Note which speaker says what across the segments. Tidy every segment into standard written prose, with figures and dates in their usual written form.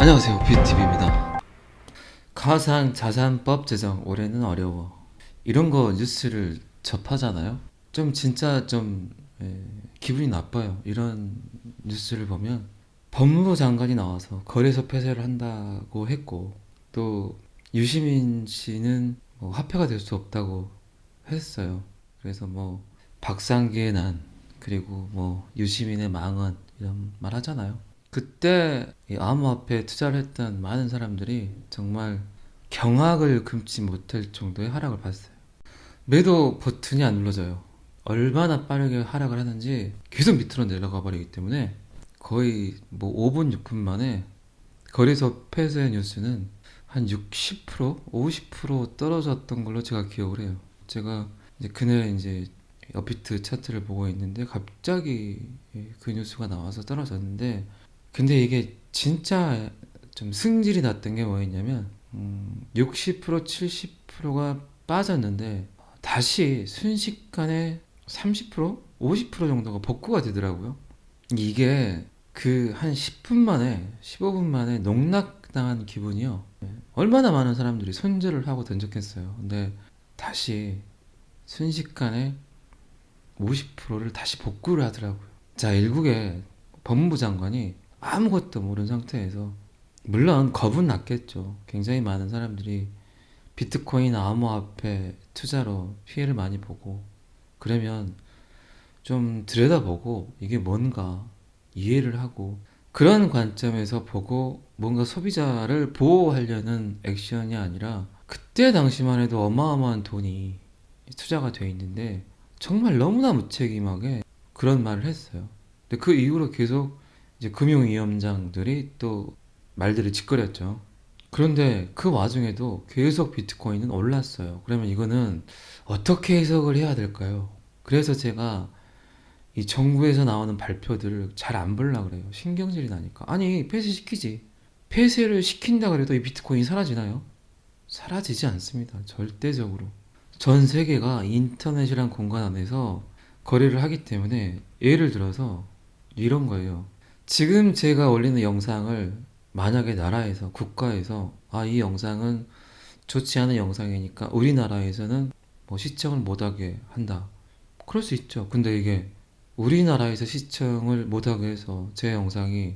Speaker 1: 안녕하세요, 뷰티비입니다. 가상자산법 제정 올해는 어려워. 이런 거 뉴스를 접하잖아요. 좀 진짜 좀 기분이 나빠요. 이런 뉴스를 보면 법무부 장관이 나와서 거래소 폐쇄를 한다고 했고, 또 유시민 씨는 뭐 화폐가 될 수 없다고 했어요. 그래서 뭐 박상기의 난, 그리고 뭐 유시민의 망언 이런 말 하잖아요. 그때 이 암호화폐에 투자를 했던 많은 사람들이 정말 경악을 금치 못할 정도의 하락을 봤어요. 매도 버튼이 안 눌러져요. 얼마나 빠르게 하락을 하는지 계속 밑으로 내려가 버리기 때문에 거의 뭐 5분, 6분 만에 거래소 폐쇄 뉴스는 한 60%, 50% 떨어졌던 걸로 제가 기억을 해요. 제가 이제 그날 이제 업비트 차트를 보고 있는데 갑자기 그 뉴스가 나와서 떨어졌는데, 근데 이게 진짜 좀 승질이 났던 게 뭐였냐면 60% 70%가 빠졌는데 다시 순식간에 30% 50% 정도가 복구가 되더라고요. 이게 그 한 10분 만에 15분 만에 농락당한 기분이요. 얼마나 많은 사람들이 손절을 하고 던졌겠어요. 근데 다시 순식간에 50%를 다시 복구를 하더라고요. 자, 일국의 법무부 장관이 아무것도 모르는 상태에서, 물론 겁은 났겠죠. 굉장히 많은 사람들이 비트코인 암호화폐 투자로 피해를 많이 보고, 그러면 좀 들여다보고 이게 뭔가 이해를 하고 그런 관점에서 보고 뭔가 소비자를 보호하려는 액션이 아니라, 그때 당시만 해도 어마어마한 돈이 투자가 돼 있는데 정말 너무나 무책임하게 그런 말을 했어요. 근데 그 이후로 계속 이제 금융위원장들이 또 말들을 짓거렸죠. 그런데 그 와중에도 계속 비트코인은 올랐어요. 그러면 이거는 어떻게 해석을 해야 될까요? 그래서 제가 이 정부에서 나오는 발표들을 잘 안 보려고 그래요. 신경질이 나니까. 아니, 폐쇄시키지. 폐쇄를 시킨다 그래도 이 비트코인이 사라지나요? 사라지지 않습니다. 절대적으로. 전 세계가 인터넷이란 공간 안에서 거래를 하기 때문에, 예를 들어서 이런 거예요. 지금 제가 올리는 영상을 만약에 나라에서, 국가에서 이 영상은 좋지 않은 영상이니까 우리나라에서는 뭐 시청을 못하게 한다. 그럴 수 있죠. 근데 이게 우리나라에서 시청을 못하게 해서 제 영상이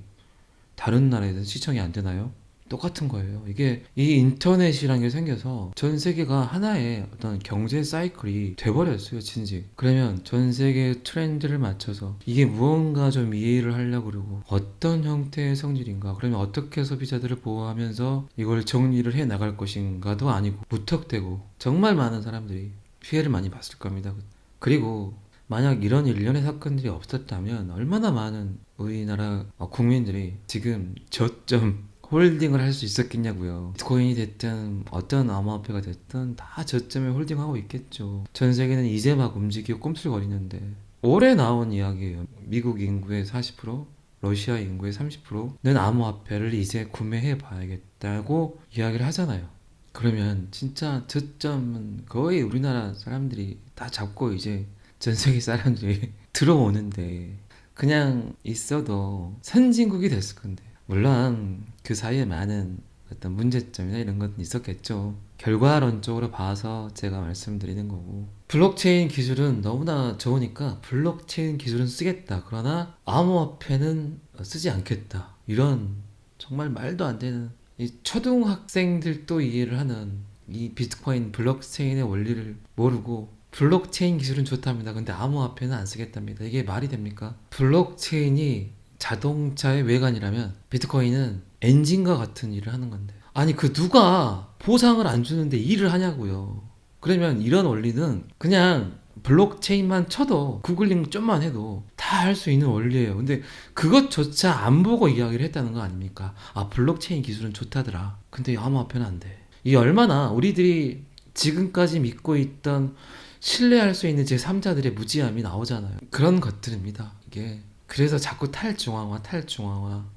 Speaker 1: 다른 나라에서 시청이 안 되나요? 똑같은 거예요. 이게 이 인터넷이라는 게 생겨서 전 세계가 하나의 어떤 경제 사이클이 돼버렸어요, 진짜. 그러면 전 세계 트렌드를 맞춰서 이게 무언가 좀 이해를 하려고 그러고, 어떤 형태의 성질인가, 그러면 어떻게 소비자들을 보호하면서 이걸 정리를 해 나갈 것인가도 아니고, 무턱대고 정말 많은 사람들이 피해를 많이 봤을 겁니다. 그리고 만약 이런 일련의 사건들이 없었다면 얼마나 많은 우리나라 국민들이 지금 저점 홀딩을 할 수 있었겠냐고요. 비트코인이 됐든 어떤 암호화폐가 됐든 다 저점에 홀딩하고 있겠죠. 전 세계는 이제 막 움직이고 꼼슬거리는데, 올해 나온 이야기예요. 미국 인구의 40%, 러시아 인구의 30%는 암호화폐를 이제 구매해 봐야겠다고 이야기를 하잖아요. 그러면 진짜 저점은 거의 우리나라 사람들이 다 잡고 이제 전 세계 사람들이 들어오는데, 그냥 있어도 선진국이 됐을 건데, 물론 그 사이에 많은 어떤 문제점이나 이런 것도 있었겠죠. 결과론적으로 봐서 제가 말씀드리는 거고, 블록체인 기술은 너무나 좋으니까 블록체인 기술은 쓰겠다, 그러나 암호화폐는 쓰지 않겠다, 이런 정말 말도 안 되는, 이 초등학생들도 이해를 하는 이 비트코인 블록체인의 원리를 모르고 블록체인 기술은 좋답니다. 근데 암호화폐는 안 쓰겠답니다. 이게 말이 됩니까? 블록체인이 자동차의 외관이라면 비트코인은 엔진과 같은 일을 하는 건데, 아니 그 누가 보상을 안 주는데 일을 하냐고요. 그러면 이런 원리는 그냥 블록체인만 쳐도, 구글링 좀만 해도 다 할 수 있는 원리예요. 근데 그것조차 안 보고 이야기를 했다는 거 아닙니까? 블록체인 기술은 좋다더라. 근데 암호화폐는 안 돼. 이 얼마나 우리들이 지금까지 믿고 있던 신뢰할 수 있는 제3자들의 무지함이 나오잖아요. 그런 것들입니다, 이게. 그래서 자꾸 탈중앙화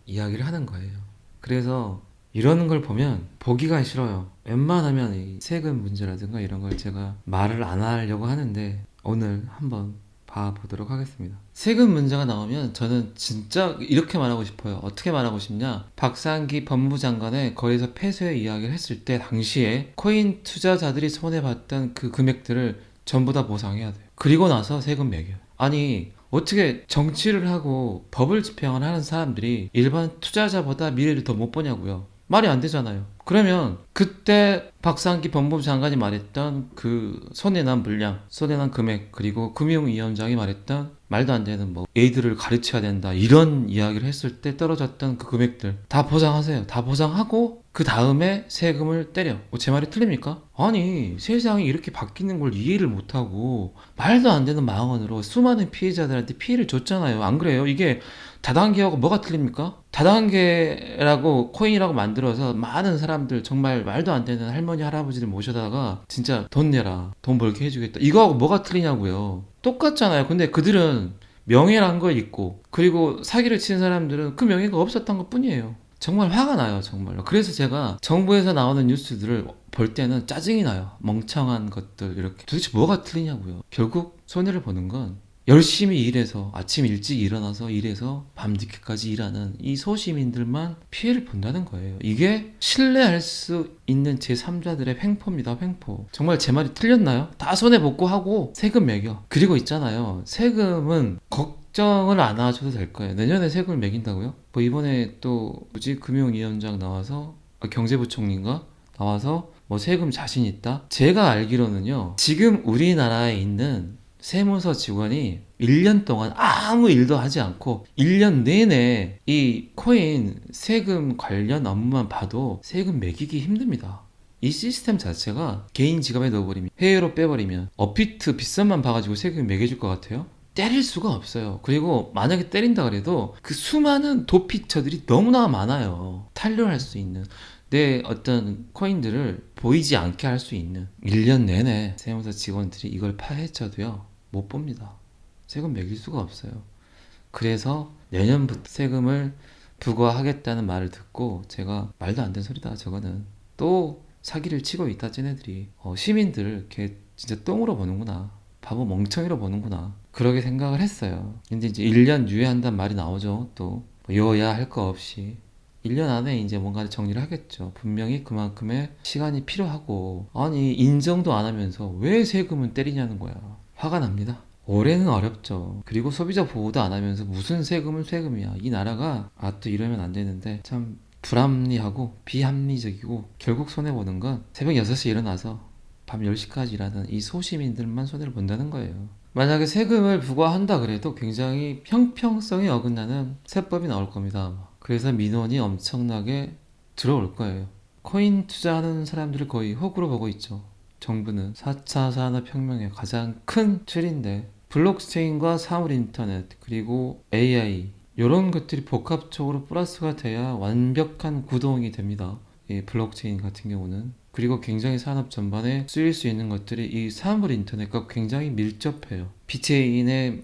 Speaker 1: 이야기를 하는 거예요. 그래서 이러는 걸 보면 보기가 싫어요. 웬만하면 이 세금 문제라든가 이런 걸 제가 말을 안 하려고 하는데, 오늘 한번 봐보도록 하겠습니다. 세금 문제가 나오면 저는 진짜 이렇게 말하고 싶어요. 어떻게 말하고 싶냐? 박상기 법무부 장관의 거래소 폐쇄 이야기를 했을 때 당시에 코인 투자자들이 손해봤던 그 금액들을 전부 다 보상해야 돼요. 그리고 나서 세금 매겨요. 아니 어떻게 정치를 하고 법을 집행을 하는 사람들이 일반 투자자보다 미래를 더 못 보냐고요. 말이 안 되잖아요. 그러면 그때 박상기 법무부 장관이 말했던 그 손해난 물량, 손해난 금액, 그리고 금융위원장이 말했던 말도 안 되는 뭐 애들을 가르쳐야 된다 이런 이야기를 했을 때 떨어졌던 그 금액들 다 보상하세요. 다 보상하고 그 다음에 세금을 때려. 제 말이 틀립니까? 아니 세상이 이렇게 바뀌는 걸 이해를 못하고 말도 안 되는 망언으로 수많은 피해자들한테 피해를 줬잖아요. 안 그래요? 이게 다단계하고 뭐가 틀립니까? 다단계라고 코인이라고 만들어서 많은 사람들 정말 말도 안 되는 할머니 할아버지를 모셔다가 진짜 돈 내라 돈 벌게 해주겠다 이거하고 뭐가 틀리냐고요. 똑같잖아요. 근데 그들은 명예란 거 있고 그리고 사기를 친 사람들은 그 명예가 없었던 것 뿐이에요. 정말 화가 나요 정말로. 그래서 제가 정부에서 나오는 뉴스들을 볼 때는 짜증이 나요. 멍청한 것들 이렇게 도대체 뭐가 틀리냐고요. 결국 손해를 보는 건 열심히 일해서 아침 일찍 일어나서 일해서 밤늦게까지 일하는 이 소시민들만 피해를 본다는 거예요. 이게 신뢰할 수 있는 제3자들의 횡포입니다. 횡포. 정말 제 말이 틀렸나요? 다 손해보고 하고 세금 매겨. 그리고 있잖아요. 세금은 걱정을 안 하셔도 될 거예요. 내년에 세금을 매긴다고요? 뭐 이번에 또 뭐지 금융위원장 나와서 경제부총리인가 나와서 뭐 세금 자신 있다? 제가 알기로는요. 지금 우리나라에 있는 세무서 직원이 1년 동안 아무 일도 하지 않고 1년 내내 이 코인 세금 관련 업무만 봐도 세금 매기기 힘듭니다. 이 시스템 자체가 개인 지갑에 넣어버리면 해외로 빼버리면 업비트 빗선만 봐가지고 세금 매겨줄 것 같아요? 때릴 수가 없어요. 그리고 만약에 때린다 그래도 그 수많은 도피처들이 너무나 많아요. 탄료할 수 있는 내 어떤 코인들을 보이지 않게 할 수 있는 1년 내내 세무서 직원들이 이걸 파헤쳐도요 못 봅니다. 세금 매길 수가 없어요. 그래서 내년부터 세금을 부과하겠다는 말을 듣고 제가 말도 안 되는 소리다 저거는 또 사기를 치고 있다 쟤네들이 시민들을 이렇게 진짜 똥으로 보는구나 바보 멍청이로 보는구나 그렇게 생각을 했어요. 근데 이제 1년 유예한다는 말이 나오죠. 또 여야 할 거 없이 1년 안에 이제 뭔가 정리를 하겠죠. 분명히 그만큼의 시간이 필요하고 아니 인정도 안 하면서 왜 세금은 때리냐는 거야. 화가 납니다. 올해는 어렵죠. 그리고 소비자 보호도 안 하면서 무슨 세금은 세금이야. 이 나라가 또 이러면 안 되는데 참 불합리하고 비합리적이고 결국 손해보는 건 새벽 6시에 일어나서 밤 10시까지 일하는 이 소시민들만 손해를 본다는 거예요. 만약에 세금을 부과한다 그래도 굉장히 형평성에 어긋나는 세법이 나올 겁니다. 그래서 민원이 엄청나게 들어올 거예요. 코인 투자하는 사람들을 거의 호구로 보고 있죠. 정부는 4차 산업혁명의 가장 큰 틀인데 블록체인과 사물인터넷 그리고 AI 이런 것들이 복합적으로 플러스가 돼야 완벽한 구동이 됩니다. 이 블록체인 같은 경우는 그리고 굉장히 산업 전반에 쓰일 수 있는 것들이 이 사물인터넷과 굉장히 밀접해요. 비트체인의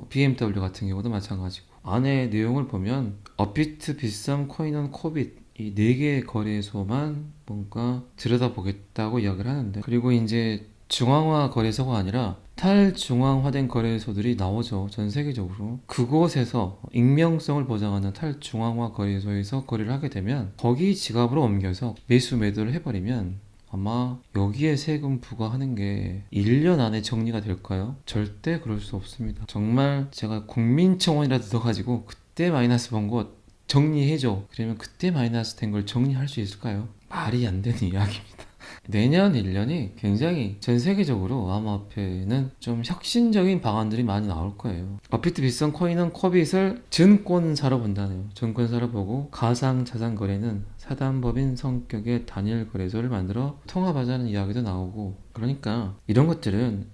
Speaker 1: BMW 같은 경우도 마찬가지고 안에 내용을 보면 업비트, 빗썸, 코인원, 코빗 이 4개의 거래소만 뭔가 들여다보겠다고 이야기를 하는데 그리고 이제 중앙화 거래소가 아니라 탈중앙화된 거래소들이 나오죠. 전 세계적으로. 그곳에서 익명성을 보장하는 탈중앙화 거래소에서 거래를 하게 되면 거기 지갑으로 옮겨서 매수 매도를 해버리면 아마 여기에 세금 부과하는 게 1년 안에 정리가 될까요? 절대 그럴 수 없습니다. 정말 제가 국민청원이라도 넣어가지고 그때 마이너스 본 거 정리해줘. 그러면 그때 마이너스 된 걸 정리할 수 있을까요? 말이 안 되는 이야기입니다. 내년 1년이 굉장히 전 세계적으로 암호화폐는 좀 혁신적인 방안들이 많이 나올 거예요. 업비트 빗썸 코인은 코빗을 증권사로 본다네요. 증권사로 보고 가상자산 거래는 사단법인 성격의 단일 거래소를 만들어 통합하자는 이야기도 나오고 그러니까 이런 것들은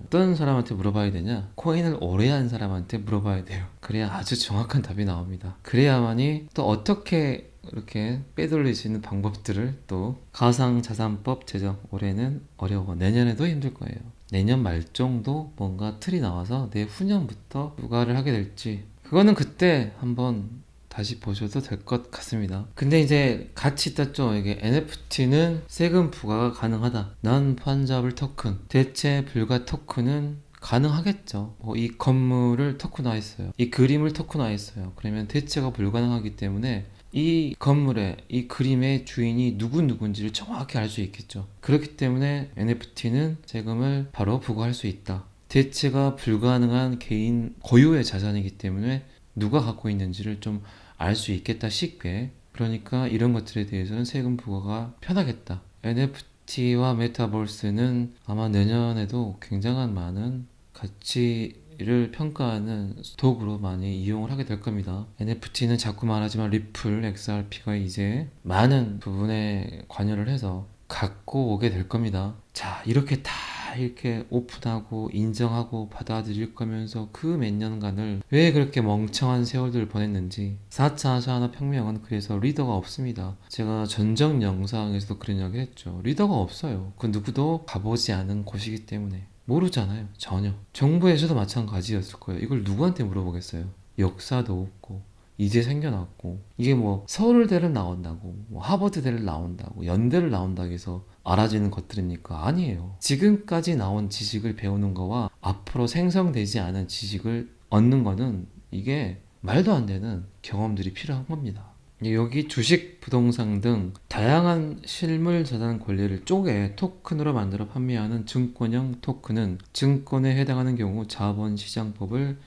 Speaker 1: 어떤 사람한테 물어봐야 되냐? 코인을 오래 한 사람한테 물어봐야 돼요. 그래야 아주 정확한 답이 나옵니다. 그래야만이 또 어떻게 이렇게 빼돌릴 수 있는 방법들을 또 가상자산법 제정 올해는 어려워 내년에도 힘들 거예요. 내년 말 정도 뭔가 틀이 나와서 내후년부터 부과를 하게 될지 그거는 그때 한번 다시 보셔도 될 것 같습니다. 근데 이제 같이 떴죠. 이게 NFT는 세금 부과가 가능하다. Non-fungible token 대체 불가 토큰은 가능하겠죠. 이 건물을 토큰화했어요. 이 그림을 토큰화했어요. 그러면 대체가 불가능하기 때문에 이 건물의 이 그림의 주인이 누군지를 정확히 알 수 있겠죠. 그렇기 때문에 NFT는 세금을 바로 부과할 수 있다. 대체가 불가능한 개인 고유의 자산이기 때문에 누가 갖고 있는지를 좀 알 수 있겠다 쉽게. 그러니까 이런 것들에 대해서는 세금 부과가 편하겠다. NFT와 메타버스는 아마 내년에도 굉장한 많은 가치를 평가하는 도구로 많이 이용을 하게 될 겁니다. NFT는 자꾸 말하지만 리플, XRP가 이제 많은 부분에 관여를 해서 갖고 오게 될 겁니다. 자, 이렇게 다 이렇게 오픈하고 인정하고 받아들일 거면서 그 몇 년간을 왜 그렇게 멍청한 세월들을 보냈는지. 4차 산업혁명은 그래서 리더가 없습니다. 제가 전정 영상에서도 그런 이야기 했죠. 리더가 없어요. 그 누구도 가보지 않은 곳이기 때문에 모르잖아요. 전혀. 정부에서도 마찬가지였을 거예요. 이걸 누구한테 물어보겠어요. 역사도 없고 이제 생겨났고, 이게 뭐 서울대를 나온다고 뭐 하버드대를 나온다고 연대를 나온다고 해서 알아지는 것들입니까? 아니에요. 지금까지 나온 지식을 배우는 거와 앞으로 생성되지 않은 지식을 얻는 거는 이게 말도 안 되는 경험들이 필요한 겁니다. 여기 주식, 부동산 등 다양한 실물 자산 권리를 쪼개 토큰으로 만들어 판매하는 증권형 토큰은 증권에 해당하는 경우 자본시장법을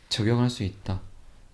Speaker 1: 적용할 수 있다.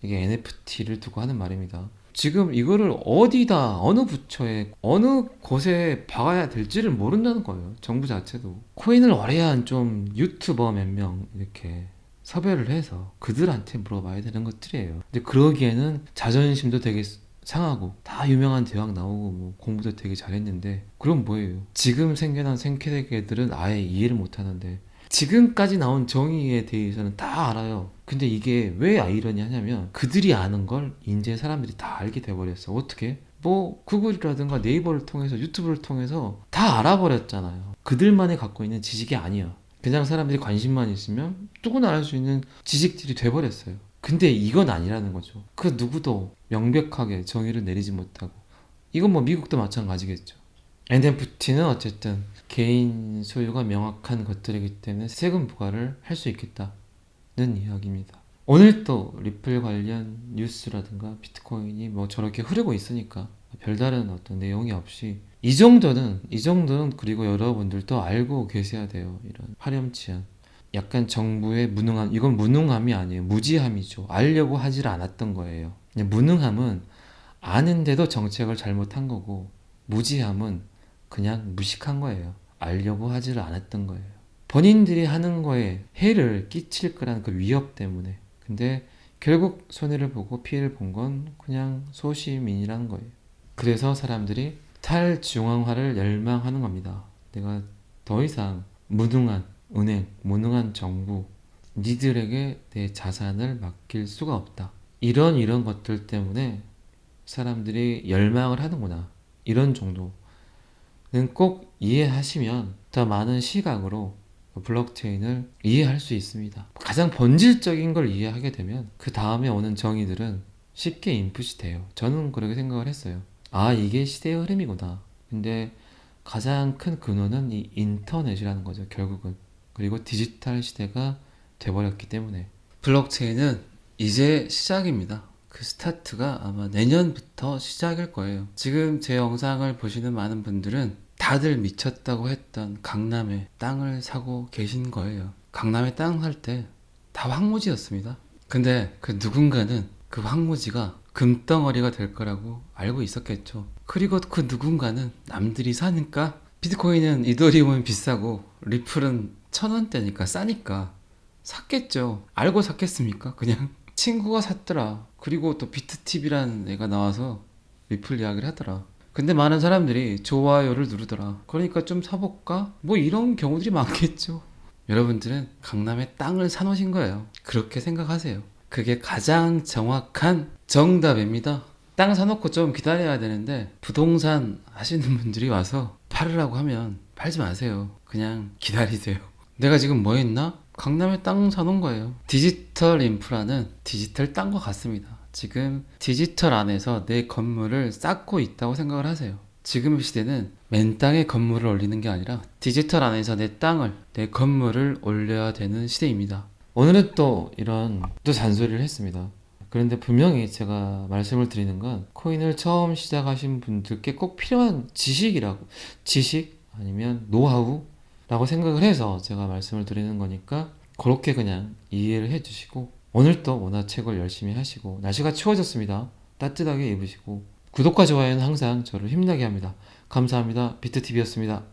Speaker 1: 이게 NFT를 두고 하는 말입니다. 지금 이거를 어디다, 어느 부처에, 어느 곳에 박아야 될지를 모른다는 거예요. 정부 자체도. 코인을 거래한 좀 유튜버 몇 명 이렇게 섭외를 해서 그들한테 물어봐야 되는 것들이에요. 근데 그러기에는 자존심도 되게 상하고, 다 유명한 대학 나오고 뭐 공부도 되게 잘했는데, 그럼 뭐예요? 지금 생겨난 생태계들은 아예 이해를 못하는데 지금까지 나온 정의에 대해서는 다 알아요. 근데 이게 왜 아이러니하냐면 그들이 아는 걸 이제 사람들이 다 알게 돼버렸어. 어떻게? 뭐 구글이라든가 네이버를 통해서, 유튜브를 통해서 다 알아버렸잖아요. 그들만이 갖고 있는 지식이 아니야. 그냥 사람들이 관심만 있으면 누구나 알 수 있는 지식들이 돼버렸어요. 근데 이건 아니라는 거죠. 그 누구도 명백하게 정의를 내리지 못하고. 이건 뭐 미국도 마찬가지겠죠. NFT는 어쨌든 개인 소유가 명확한 것들이기 때문에 세금 부과를 할 수 있겠다는 이야기입니다. 오늘 또 리플 관련 뉴스라든가 비트코인이 뭐 저렇게 흐르고 있으니까 별다른 어떤 내용이 없이 이 정도는 그리고 여러분들도 알고 계셔야 돼요. 이런 파렴치한 약간 정부의 무능함, 이건 무능함이 아니에요. 무지함이죠. 알려고 하질 않았던 거예요. 무능함은 아는데도 정책을 잘못한 거고, 무지함은 그냥 무식한 거예요. 알려고 하지를 않았던 거예요. 본인들이 하는 거에 해를 끼칠 거라는 그 위협 때문에. 근데 결국 손해를 보고 피해를 본 건 그냥 소시민이라는 거예요. 그래서 사람들이 탈중앙화를 열망하는 겁니다. 내가 더 이상 무능한 은행, 무능한 정부, 니들에게 내 자산을 맡길 수가 없다. 이런 것들 때문에 사람들이 열망을 하는구나. 이런 정도는 꼭 이해하시면 더 많은 시각으로 블록체인을 이해할 수 있습니다. 가장 본질적인 걸 이해하게 되면 그 다음에 오는 정의들은 쉽게 인풋이 돼요. 저는 그렇게 생각을 했어요. 아, 이게 시대의 흐름이구나. 근데 가장 큰 근원은 이 인터넷이라는 거죠, 결국은. 그리고 디지털 시대가 돼버렸기 때문에. 블록체인은 이제 시작입니다. 그 스타트가 아마 내년부터 시작일 거예요. 지금 제 영상을 보시는 많은 분들은 다들 미쳤다고 했던 강남에 땅을 사고 계신 거예요. 강남에 땅 살 때 다 황무지였습니다. 근데 그 누군가는 그 황무지가 금덩어리가 될 거라고 알고 있었겠죠. 그리고 그 누군가는 남들이 사니까, 비트코인은 이더리움은 비싸고 리플은 1,000원대니까 싸니까 샀겠죠. 알고 샀겠습니까? 그냥 친구가 샀더라. 그리고 또 비트팁이라는 애가 나와서 리플 이야기를 하더라. 근데 많은 사람들이 좋아요를 누르더라. 그러니까 좀 사볼까? 뭐 이런 경우들이 많겠죠. 여러분들은 강남에 땅을 사놓으신 거예요. 그렇게 생각하세요. 그게 가장 정확한 정답입니다. 땅 사놓고 좀 기다려야 되는데, 부동산 하시는 분들이 와서 팔으라고 하면 팔지 마세요. 그냥 기다리세요. 내가 지금 뭐 했나? 강남에 땅 사놓은 거예요. 디지털 인프라는 디지털 땅과 같습니다. 지금 디지털 안에서 내 건물을 쌓고 있다고 생각을 하세요. 지금의 시대는 맨 땅에 건물을 올리는 게 아니라 디지털 안에서 내 땅을, 내 건물을 올려야 되는 시대입니다. 오늘은 또 이런 또 잔소리를 했습니다. 그런데 분명히 제가 말씀을 드리는 건 코인을 처음 시작하신 분들께 꼭 필요한 지식이라고, 지식 아니면 노하우라고 생각을 해서 제가 말씀을 드리는 거니까 그렇게 그냥 이해를 해주시고, 오늘도 원화책을 열심히 하시고, 날씨가 추워졌습니다. 따뜻하게 입으시고, 구독과 좋아요는 항상 저를 힘나게 합니다. 감사합니다. 비트TV였습니다.